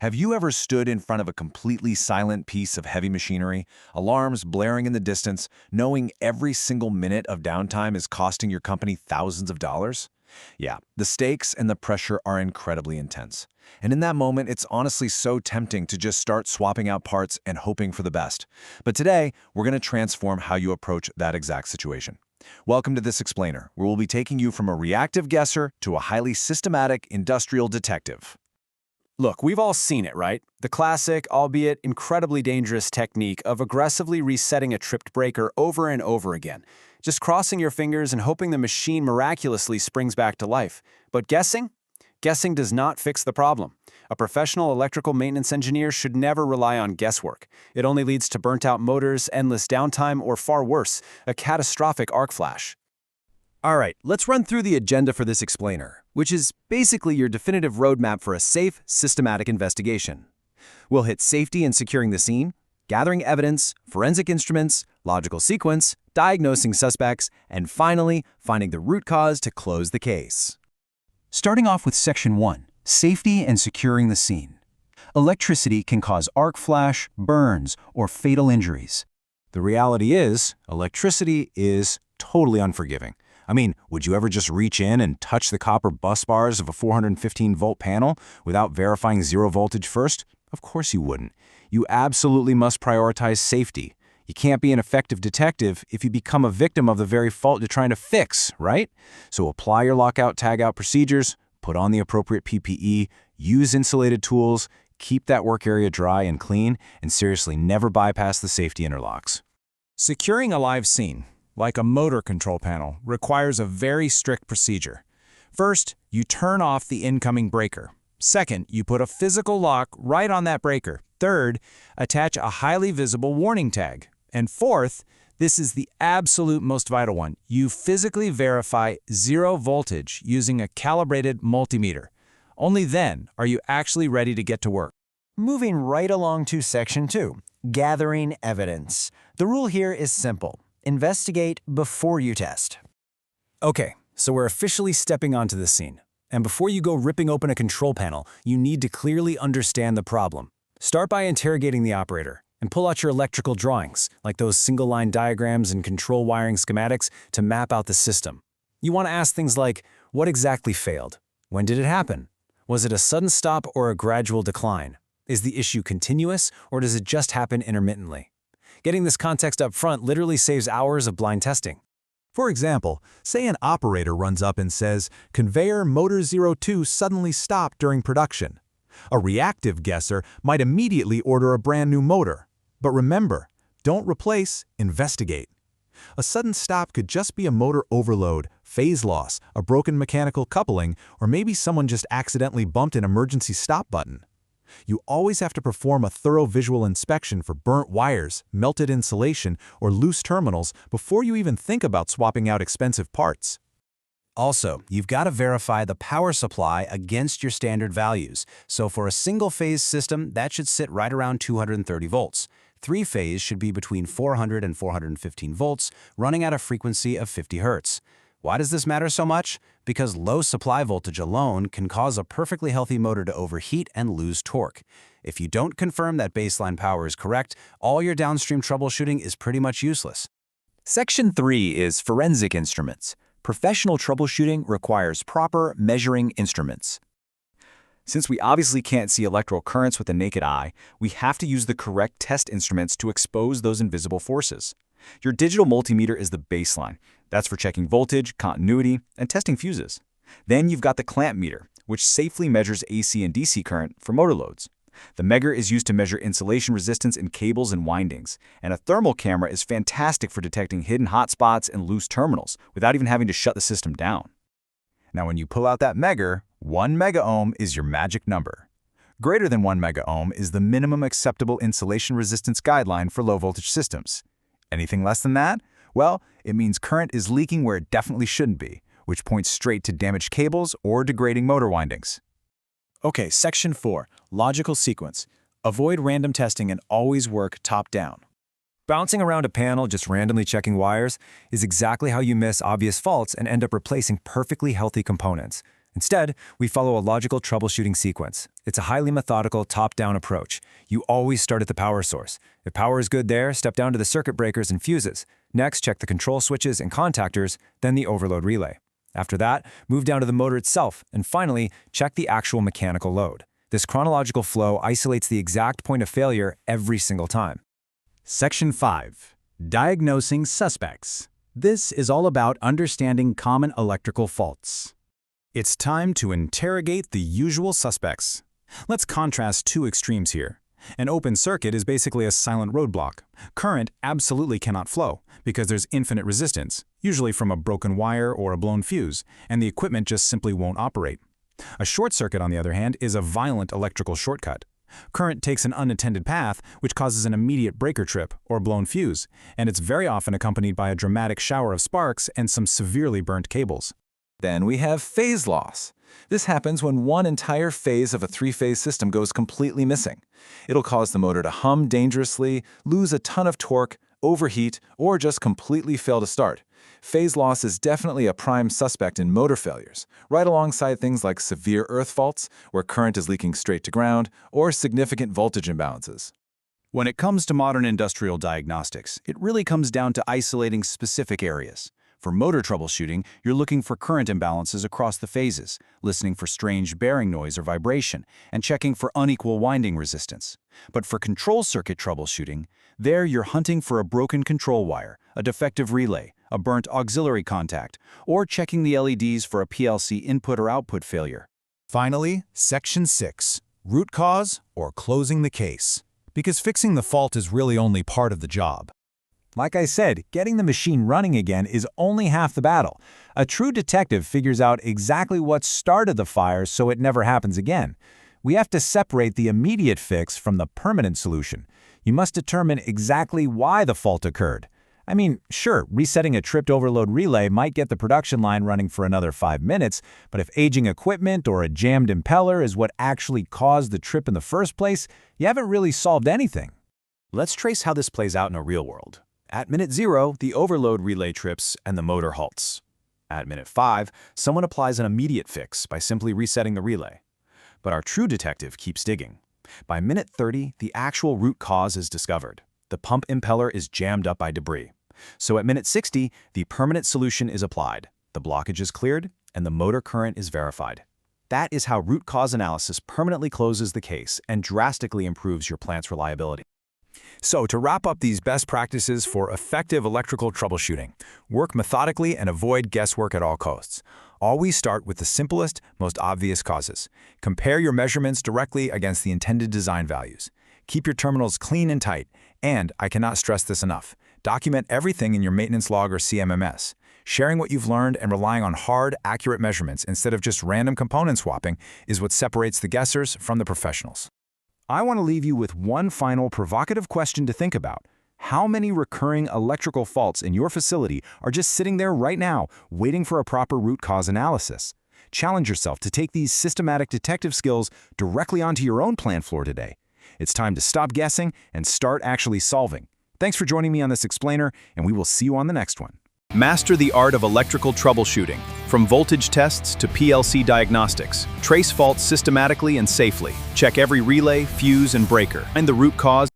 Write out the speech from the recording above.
Have you ever stood in front of a completely silent piece of heavy machinery, alarms blaring in the distance, knowing every single minute of downtime is costing your company thousands of dollars? Yeah, the stakes and the pressure are incredibly intense. And in that moment, it's honestly so tempting to just start swapping out parts and hoping for the best. But today, we're going to transform how you approach that exact situation. Welcome to this explainer, where we'll be taking you from a reactive guesser to a highly systematic industrial detective. Look, we've all seen it, right? The classic, albeit incredibly dangerous technique of aggressively resetting a tripped breaker over and over again. Just crossing your fingers and hoping the machine miraculously springs back to life. But guessing? Guessing does not fix the problem. A professional electrical maintenance engineer should never rely on guesswork. It only leads to burnt-out motors, endless downtime, or far worse, a catastrophic arc flash. All right, let's run through the agenda for this explainer, which is basically your definitive roadmap for a safe, systematic investigation. We'll hit safety and securing the scene, gathering evidence, forensic instruments, logical sequence, diagnosing suspects, and finally, finding the root cause to close the case. Starting off with Section 1, Safety and Securing the Scene. Electricity can cause arc flash, burns, or fatal injuries. The reality is, electricity is totally unforgiving. I mean, would you ever just reach in and touch the copper bus bars of a 415-volt panel without verifying zero voltage first? Of course you wouldn't. You absolutely must prioritize safety. You can't be an effective detective if you become a victim of the very fault you're trying to fix, right? So apply your lockout-tagout procedures, put on the appropriate PPE, use insulated tools, keep that work area dry and clean, and seriously never bypass the safety interlocks. Securing a live scene, like a motor control panel, requires a very strict procedure. First, you turn off the incoming breaker. Second, you put a physical lock right on that breaker. Third, attach a highly visible warning tag. And fourth, this is the absolute most vital one, you physically verify zero voltage using a calibrated multimeter. Only then are you actually ready to get to work. Moving right along to Section 2, Gathering Evidence. The rule here is simple. Investigate before you test. Okay, so we're officially stepping onto the scene. And before you go ripping open a control panel, you need to clearly understand the problem. Start by interrogating the operator and pull out your electrical drawings, like those single-line diagrams and control wiring schematics, to map out the system. You want to ask things like, what exactly failed? When did it happen? Was it a sudden stop or a gradual decline? Is the issue continuous, or does it just happen intermittently? Getting this context up front literally saves hours of blind testing. For example, say an operator runs up and says, "Conveyor motor 02 suddenly stopped during production." A reactive guesser might immediately order a brand new motor. But remember, don't replace, investigate. A sudden stop could just be a motor overload, phase loss, a broken mechanical coupling, or maybe someone just accidentally bumped an emergency stop button. You always have to perform a thorough visual inspection for burnt wires, melted insulation, or loose terminals before you even think about swapping out expensive parts. Also, you've got to verify the power supply against your standard values. So for a single-phase system, that should sit right around 230 volts. Three-phase should be between 400 and 415 volts, running at a frequency of 50 Hz. Why does this matter so much? Because low supply voltage alone can cause a perfectly healthy motor to overheat and lose torque. If you don't confirm that baseline power is correct, all your downstream troubleshooting is pretty much useless. Section 3 is Forensic Instruments. Professional troubleshooting requires proper measuring instruments. Since we obviously can't see electrical currents with the naked eye, we have to use the correct test instruments to expose those invisible forces. Your digital multimeter is the baseline. That's for checking voltage, continuity, and testing fuses. Then you've got the clamp meter, which safely measures AC and DC current for motor loads. The Megger is used to measure insulation resistance in cables and windings, and a thermal camera is fantastic for detecting hidden hotspots and loose terminals without even having to shut the system down. Now when you pull out that Megger, 1 megaohm is your magic number. Greater than 1 megaohm is the minimum acceptable insulation resistance guideline for low-voltage systems. Anything less than that? Well, it means current is leaking where it definitely shouldn't be, which points straight to damaged cables or degrading motor windings. Okay, Section 4, Logical Sequence. Avoid random testing and always work top-down. Bouncing around a panel just randomly checking wires is exactly how you miss obvious faults and end up replacing perfectly healthy components. Instead, we follow a logical troubleshooting sequence. It's a highly methodical, top-down approach. You always start at the power source. If power is good there, step down to the circuit breakers and fuses. Next, check the control switches and contactors, then the overload relay. After that, move down to the motor itself, and finally, check the actual mechanical load. This chronological flow isolates the exact point of failure every single time. Section 5. Diagnosing suspects. This is all about understanding common electrical faults. It's time to interrogate the usual suspects. Let's contrast two extremes here. An open circuit is basically a silent roadblock. Current absolutely cannot flow because there's infinite resistance, usually from a broken wire or a blown fuse, and the equipment just simply won't operate. A short circuit, on the other hand, is a violent electrical shortcut. Current takes an unattended path, which causes an immediate breaker trip or blown fuse, and it's very often accompanied by a dramatic shower of sparks and some severely burnt cables. Then we have phase loss. This happens when one entire phase of a three-phase system goes completely missing. It'll cause the motor to hum dangerously, lose a ton of torque, overheat, or just completely fail to start. Phase loss is definitely a prime suspect in motor failures, right alongside things like severe earth faults, where current is leaking straight to ground, or significant voltage imbalances. When it comes to modern industrial diagnostics, it really comes down to isolating specific areas. For motor troubleshooting, you're looking for current imbalances across the phases, listening for strange bearing noise or vibration, and checking for unequal winding resistance. But for control circuit troubleshooting, there you're hunting for a broken control wire, a defective relay, a burnt auxiliary contact, or checking the LEDs for a PLC input or output failure. Finally, Section 6. Root cause or closing the case. Because fixing the fault is really only part of the job. Like I said, getting the machine running again is only half the battle. A true detective figures out exactly what started the fire so it never happens again. We have to separate the immediate fix from the permanent solution. You must determine exactly why the fault occurred. I mean, sure, resetting a tripped overload relay might get the production line running for another 5 minutes, but if aging equipment or a jammed impeller is what actually caused the trip in the first place, you haven't really solved anything. Let's trace how this plays out in a real world. At minute 0, the overload relay trips and the motor halts. At minute 5, someone applies an immediate fix by simply resetting the relay. But our true detective keeps digging. By minute 30, the actual root cause is discovered. The pump impeller is jammed up by debris. So at minute 60, the permanent solution is applied, the blockage is cleared, and the motor current is verified. That is how root cause analysis permanently closes the case and drastically improves your plant's reliability. So to wrap up these best practices for effective electrical troubleshooting, work methodically and avoid guesswork at all costs. Always start with the simplest, most obvious causes. Compare your measurements directly against the intended design values. Keep your terminals clean and tight, and I cannot stress this enough, document everything in your maintenance log or CMMS. Sharing what you've learned and relying on hard, accurate measurements instead of just random component swapping is what separates the guessers from the professionals. I want to leave you with one final provocative question to think about. How many recurring electrical faults in your facility are just sitting there right now, waiting for a proper root cause analysis? Challenge yourself to take these systematic detective skills directly onto your own plant floor today. It's time to stop guessing and start actually solving. Thanks for joining me on this explainer, and we will see you on the next one. Master the art of electrical troubleshooting, from voltage tests to PLC diagnostics. Trace faults systematically and safely. Check every relay, fuse, and breaker. Find the root cause